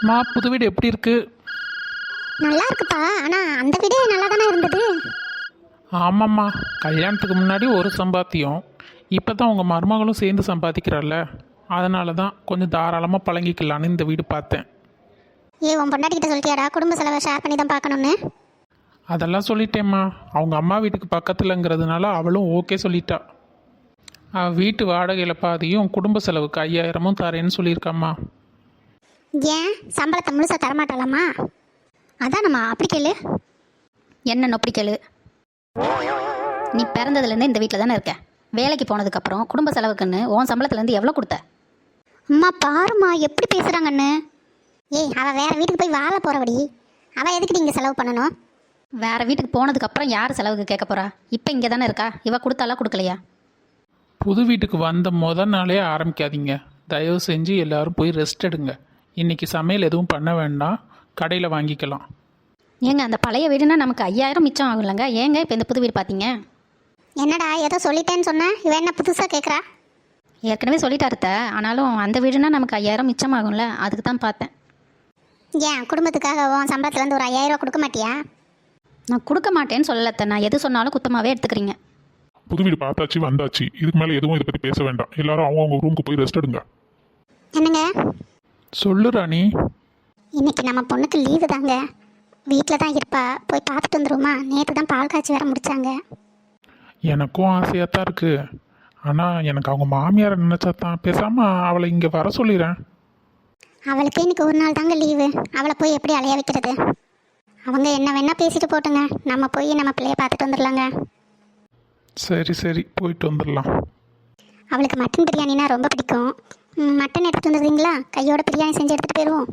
மா, புது வீடு எப்படி இருக்கு? நல்லா இருக்குப்பா. ஆனா அந்த வீடே நல்லா தானே இருந்தது. ஆமாம்மா, கல்யாணத்துக்கு முன்னாடி ஒரு சம்பாத்தியம், இப்போ தான் உங்கள் மருமகளும் சேர்ந்து சம்பாதிக்கிறாள்ல, அதனால தான் கொஞ்சம் தாராளமாக பழகிக்கலான்னு இந்த வீடு பார்த்தேன். உன் பொண்டாட்டிக்கிட்ட சொல்லிட்டியாடா குடும்ப செலவை ஷேர் பண்ணி தான் பார்க்கணுன்னு? அதெல்லாம் சொல்லிட்டேம்மா. அவங்க அம்மா வீட்டுக்கு பக்கத்துலங்கிறதுனால அவளும் ஓகே சொல்லிட்டா. வீட்டு வாடகையில் பாதியும் குடும்ப செலவுக்கு 5000 தரேன்னு சொல்லியிருக்காம்மா. ஏன் சம்பளத்தை முழுசாக தரமாட்டாளாம்மா? அதானம்மா, அப்படி கேளு. என்ன நொப்படி கேளு? நீ பிறந்ததுலேருந்து இந்த வீட்டில் தானே இருக்க. வேலைக்கு போனதுக்கப்புறம் குடும்ப செலவுக்குன்னு உன் சம்பளத்துலேருந்து எவ்வளோ கொடுத்த? அம்மா பாருமா எப்படி பேசுகிறாங்கன்னு. அவள் வேறு வீட்டுக்கு போய் வாழ போகிறபடி அவள் எதுக்கு நீங்கள் செலவு பண்ணணும்? வேறு வீட்டுக்கு போனதுக்கப்புறம் யார் செலவுக்கு கேட்க போகிறா? இப்போ இங்கே தானே இருக்கா. இவ கொடுத்தாலா கொடுக்கலையா? புது வீட்டுக்கு வந்த முதல் நாளே ஆரம்பிக்காதீங்க. தயவு செஞ்சு எல்லாரும் போய் ரெஸ்ட் எடுங்க. இன்றைக்கி சமையல் எதுவும் பண்ண வேண்டாம், கடையில் வாங்கிக்கலாம். ஏங்க, அந்த பழைய வீடுனா நமக்கு 5000 மிச்சம் ஆகும் இல்லைங்க. ஏங்க இப்போ இந்த புது வீடு பார்த்தீங்க? என்னடா ஏதோ சொல்லிட்டேன்னு சொன்னேன், இவன் என்ன புதுசாக கேட்குறா? ஏற்கனவே சொல்லிட்டாருத்த. ஆனாலும் அந்த வீடுனா நமக்கு 5000 மிச்சம் ஆகும்ல, அதுக்கு தான் பார்த்தேன். ஏன் குடும்பத்துக்காக உன் சம்பளத்துலேருந்து ஒரு 5000 ரூபா கொடுக்க மாட்டியா? நான் கொடுக்க மாட்டேன்னு சொல்லலத்த. நான் எது சொன்னாலும் குத்தமாகவே எடுத்துக்கிறீங்க. புது வீடு பார்த்தாச்சு, வந்தாச்சு. இதுக்கு மேலே எதுவும் இதை பற்றி பேச வேண்டாம். எல்லாரும் அவங்க ரூமுக்கு போய் ரெஸ்ட் எடுங்க. என்னங்க சொல்லு ராணி. இன்னைக்கு நம்ம பொண்ணுக்கு லீவு தாங்க. வீட்டில் தான் இருப்பா, போய் பார்த்துட்டு வந்துருமா? நேற்று தான் பால் காய்ச்சி வேற முடிச்சாங்க. எனக்கும் ஆசையாக தான் இருக்குது. ஆனால் எனக்கு அவங்க மாமியாரை நினச்சா தான் பேசாமல் அவளை இங்கே வர சொல்லிடுறேன். அவளுக்கு இன்னைக்கு ஒரு நாள் தாங்க லீவு. அவளை போய் எப்படி அலைய வைக்கிறது? அவங்க என்ன வேணா பேசிட்டு போட்டுங்க, நம்ம போய் நம்ம பிள்ளைய பார்த்துட்டு வந்துடலாங்க. சரி சரி, போயிட்டு வந்துடலாம். அவளுக்கு மட்டன் பிரியாணினா ரொம்ப பிடிக்கும். மட்டன் எடுத்துகிட்டு வந்துடுறீங்களா? கையோட பிரியாணி செஞ்சு எடுத்துகிட்டு போயிடுவோம்.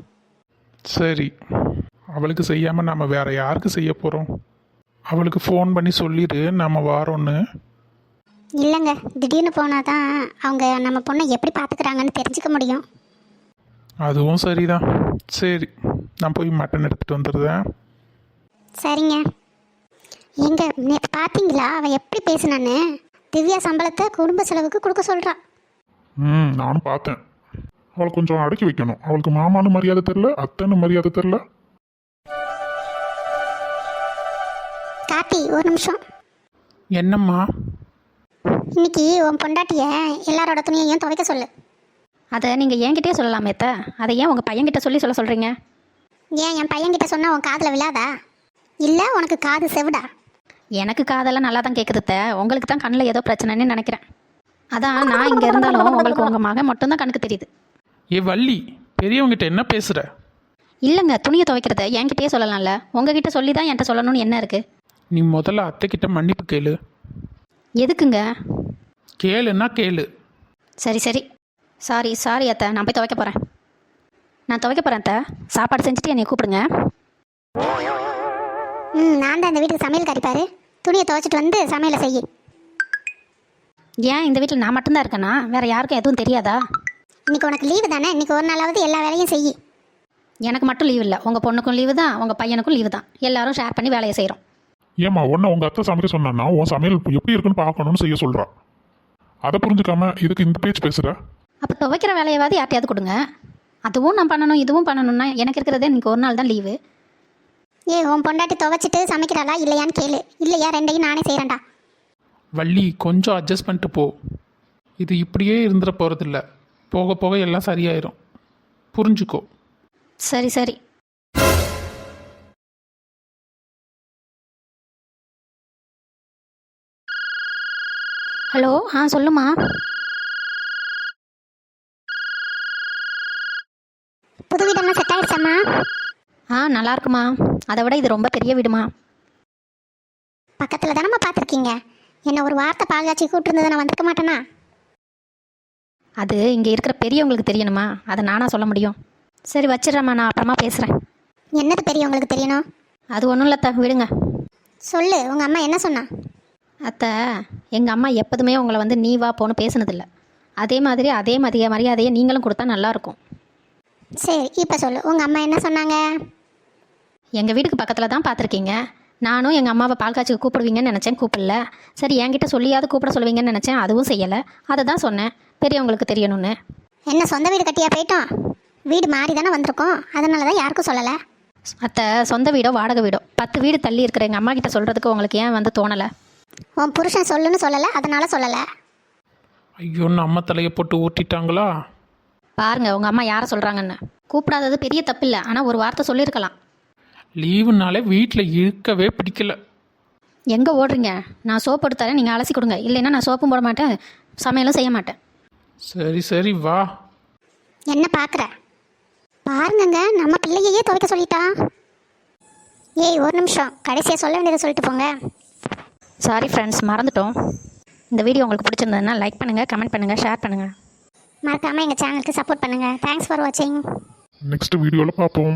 சரி, அவளுக்கு செய்யாமல் நம்ம வேற யாருக்கு செய்ய போகிறோம்? அவளுக்கு ஃபோன் பண்ணி சொல்லிடு நம்ம வாரோன்னு. இல்லைங்க, திடீர்னு போனால் தான் அவங்க நம்ம பொண்ணை எப்படி பார்த்துக்கிறாங்கன்னு தெரிஞ்சுக்க முடியும். அதுவும் சரிதான். சரி, நான் போய் மட்டன் எடுத்துகிட்டு வந்துடுறேன். சரிங்க. எங்க நேற்று பார்த்தீங்களா அவன் எப்படி பேசினான்னு? திவ்யா சம்பளத்தை குடும்ப செலவுக்கு கொடுக்க சொல்கிறா. நானும் பார்த்தேன். அவளை கொஞ்சம் அடக்கி வைக்கணும். அவளுக்கு மாமான்னு மரியாதை தெரில, அத்தைன்னு மரியாதை தெரில. கார்த்தி, ஒரு நிமிஷம். என்னம்மா? இன்னைக்கு உன் பொண்டாட்டிய எல்லாரோட துணியையும் துவைக்க சொல்லு. அதை நீங்கள் என்கிட்டயே சொல்லலாமே அத்தை. அதை ஏன் உங்கள் பையன்கிட்ட சொல்ல சொல்கிறீங்க? ஏன் என் பையன்கிட்ட சொன்னால் உன் காதில் விழாதா? இல்லை உனக்கு காது செவிடா? எனக்கு காதெல்லாம் நல்லா தான் கேட்குது அத்தை. உங்களுக்கு தான் கண்ணில் ஏதோ பிரச்சனைன்னு நினைக்கிறேன். அதான் நான் இங்கே இருந்தாலும் உங்களுக்கு உங்கள் மகன் மட்டும்தான் கணக்கு தெரியுது. வள்ளி, பெரியவங்கிட்ட என்ன பேசுகிற? இல்லைங்க, துணியை துவைக்கிறத என்கிட்டயே சொல்லலாம்ல. உங்ககிட்ட சொல்லி தான் என்கிட்ட சொல்லணும்னு என்ன இருக்குது? நீ முதல்ல அத்தைக்கிட்ட மன்னிப்பு கேளு. எதுக்குங்க? கேளுன்னா கேளு. சரி சரி, சாரி அத்தை. நான் போய் துவைக்க போகிறேன். நான் துவைக்க போகிறேன் அத்தை. சாப்பாடு செஞ்சுட்டு என்னை கூப்பிடுங்க. நான் தான் இந்த வீட்டுக்கு சமையல் கறிப்பாரு. துணியை துவைச்சிட்டு வந்து சமையலை செய்யி. ஏன் இந்த வீட்டில் நான் மட்டும்தான் இருக்கேனா? வேறு யாருக்கும் எதுவும் தெரியாதா? இன்னைக்கு உனக்கு லீவு தானே, இன்னைக்கு ஒரு நாளாவது எல்லா வேலையும் செய்யி. எனக்கு மட்டும் லீவு இல்லை, உங்கள் பொண்ணுக்கும் லீவு தான், உங்கள் பையனுக்கும் லீவு தான். எல்லாரும் ஷேர் பண்ணி வேலையை செய்கிறோம். ஏம்மா உன்னை உங்கள் அத்தை சமைக்க சொன்னா உன் சமையல் எப்படி இருக்குன்னு பார்க்கணும்னு செய்ய சொல்கிறா. அதை புரிஞ்சுக்காம இதுக்கு இந்த பேச்சு பேசுகிற? அப்போ துவைக்கிற வேலையாவது யார்ட்டையாவது கொடுங்க. அதுவும் நான் பண்ணணும் இதுவும் பண்ணணும்னா எனக்கு இருக்கிறதே இன்னைக்கு ஒரு நாள் தான் லீவு. உன் பொண்டாட்டி துவைச்சிட்டு சமைக்கிறாளா இல்லையான்னு கேளு. இல்லையா ரெண்டையும் நானே செய்கிறேன்டா. வள்ளி கொஞ்சம் அட்ஜஸ்ட் பண்ணிட்டு போ. இது இப்படியே இருந்துட போகிறதில்ல. போக போக எல்லாம் சரியாயிரும். புரிஞ்சுக்கோ. சரி சரி. ஹலோ, சொல்லுமா. புது வீடெல்லாம் செட் ஆயிடுச்சாம்மா? நல்லா இருக்குமா. அதை விட இது ரொம்ப பெரிய வீடுமா. பக்கத்தில் தானம்மா பார்த்துருக்கீங்க. என்ன ஒரு வார்த்தை பால் காய்ச்சி கூப்பிட்டுருந்தது நான் வந்திருக்க மாட்டேனா? அது இங்கே இருக்கிற பெரியவங்களுக்கு தெரியணுமா, அதை நானா சொல்ல முடியும். சரி வச்சிடுறேம்மா, நான் அப்புறமா பேசுகிறேன். என்னது பெரியவங்களுக்கு தெரியணும்? அது ஒன்றும் இல்லை விடுங்க. சொல்லு, உங்கள் அம்மா என்ன சொன்னா? அத்தை, எங்கள் அம்மா எப்போதுமே உங்களை வந்து நீ வா போன்னு பேசுனதில்லை. அதே மாதிரி அதே மரியாதையை நீங்களும் கொடுத்தா நல்லாயிருக்கும். சரி இப்போ சொல்லு, உங்கள் அம்மா என்ன சொன்னாங்க? எங்கள் வீட்டுக்கு பக்கத்தில் தான் பார்த்துருக்கீங்க. நானும் எங்கள் அம்மாவை பால் காய்ச்சிக்கு கூப்பிடுவீங்கன்னு நினச்சேன், கூப்பிடல. சரி என்கிட்ட சொல்லியாவது கூப்பிட சொல்லுவீங்கன்னு நினச்சேன், அதுவும் செய்யலை. அதை தான் சொன்னேன், பெரியவங்களுக்கு தெரியணும்னு. என்ன சொந்த வீடு கட்டியா போயிட்டோம்? வீடு மாறி தானே வந்திருக்கோம், அதனால தான் யாருக்கும் சொல்லலை. அத்தை, சொந்த வீடோ வாடகை வீடோ 10 வீடு தள்ளி இருக்கிற எங்கள் அம்மா கிட்ட சொல்கிறதுக்கு உங்களுக்கு ஏன் வந்து தோணலை? உன் புருஷன் சொல்லுன்னு சொல்லலை, அதனால சொல்லலை. ஐயோ, நம்ம தலையை போட்டு ஊட்டிட்டாங்களா? பாருங்க உங்கள் அம்மா யாரை சொல்கிறாங்கன்னு. கூப்பிடாதது பெரிய தப்பு இல்லை, ஆனால் ஒரு வார்த்தை சொல்லியிருக்கலாம். லீவுனாலே வீட்டில் இருக்கவே பிடிக்கல. எங்கே ஓடுறீங்க? நான் சோப்பு எடுத்தாரேன், நீங்கள் அலசி கொடுங்க. இல்லைன்னா நான் சோப்பும் போட மாட்டேன், சமையலும் செய்ய மாட்டேன். சரி சரி வா. என்ன பார்க்குற? பாருங்கங்க, நம்ம பிள்ளையே துவைக்க சொல்லிட்டா. ஒரு நிமிஷம், கடைசியாக சொல்ல வேண்டியதை சொல்லிட்டு போங்க. சாரி ஃப்ரெண்ட்ஸ், மறந்துட்டோம். இந்த வீடியோ உங்களுக்கு பிடிச்சிருந்ததுன்னா லைக் பண்ணுங்கள், கமெண்ட் பண்ணுங்கள், ஷேர் பண்ணுங்கள். மறக்காமல் எங்கள் சேனலுக்கு சப்போர்ட் பண்ணுங்கள். தேங்க்ஸ் ஃபார் வாட்சிங். நெக்ஸ்ட் வீடியோவில் பார்ப்போம்.